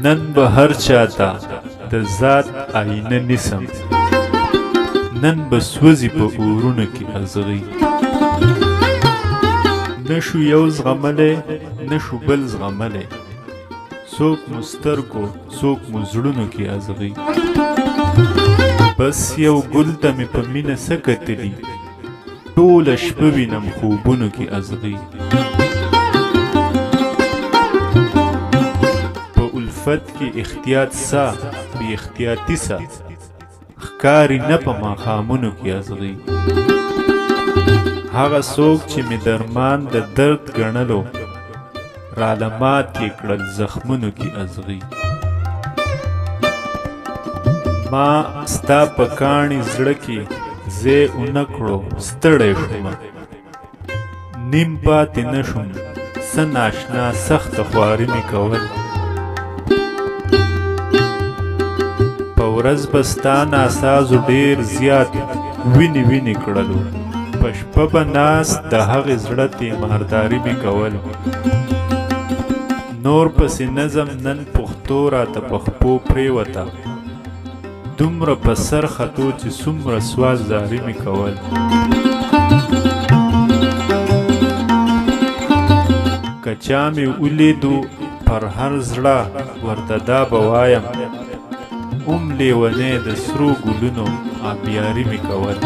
نن به هر چاته د ذات آینه نیسم نن به سوځي په اورونو کې ازغي نشو یو زغملی نشو بل زغملی څوک مو سترګو څوک مو زړونو کې ازغي بس یو ګل ته مې په مینه څه کتلي ټوله شپه وینم خوبونو کې ازغي په الفت کې احتیاط سا بې احتیاطي سا ښکاري نه په ماښامونو کې ازغي هغه څوک چې مې درمان د درد ګڼلو رالمات یې کړل زخمونو کې ازغي ما ستا په کاڼي زړه کې ځای ونه کړو ستړی شومه نیم پاتې نه شوم څه ناشنا سخته خواري مې کول په ورځ به ستا ناسازو ډېر زیات وینې وینې کړلو په شپه به ناست د هغې زړه تیمارداري مې کول نور پسې نظم نن پښتو راته په خپو پرېوته دومره په سر خطو چې څومره سوالداري مې کول که چا مې ولیدو پر هر زړه ورته دا به وایم لیونی د سرو ګلونو آبیاري مې کول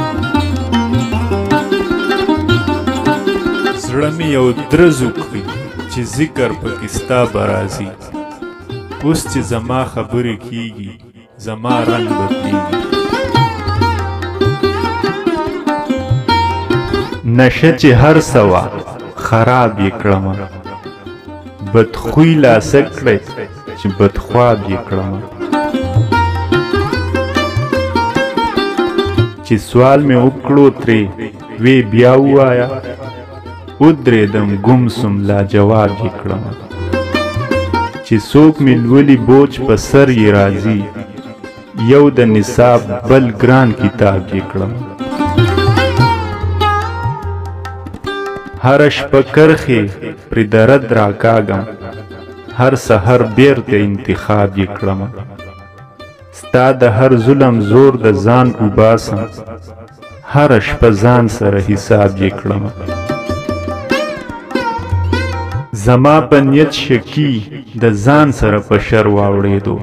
زړه مې یو درز وکړي چې ذکر پکې ستا به راځي اوس چې زما خبرې کېږي زما رنګ بدلېږي نشه چې هر څه وه خراب یې کړمه بدخوی لاسه کړی چې بدخواب یې کړمه چې سوال مې وکړو ترې وی بیا ووایه ودرېدم ګم سم لا جواب یې کړمه چې څوک مې لولي بوج په سر یې راځي یو د نصاب بل ګران کتاب یې کړمه هره شپه کرښې پرې د رد راکاږم هر سحر بیرته انتخاب یې کړمه ستا د هر ظلم زور د ځان وباسم هره شپه ځان سره حساب یې کړمه زما په نیت شکي د ځان سره په شر واوړېدو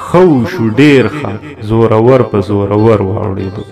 ښه وشو ډېر ښه زورور په زورور واوړېدو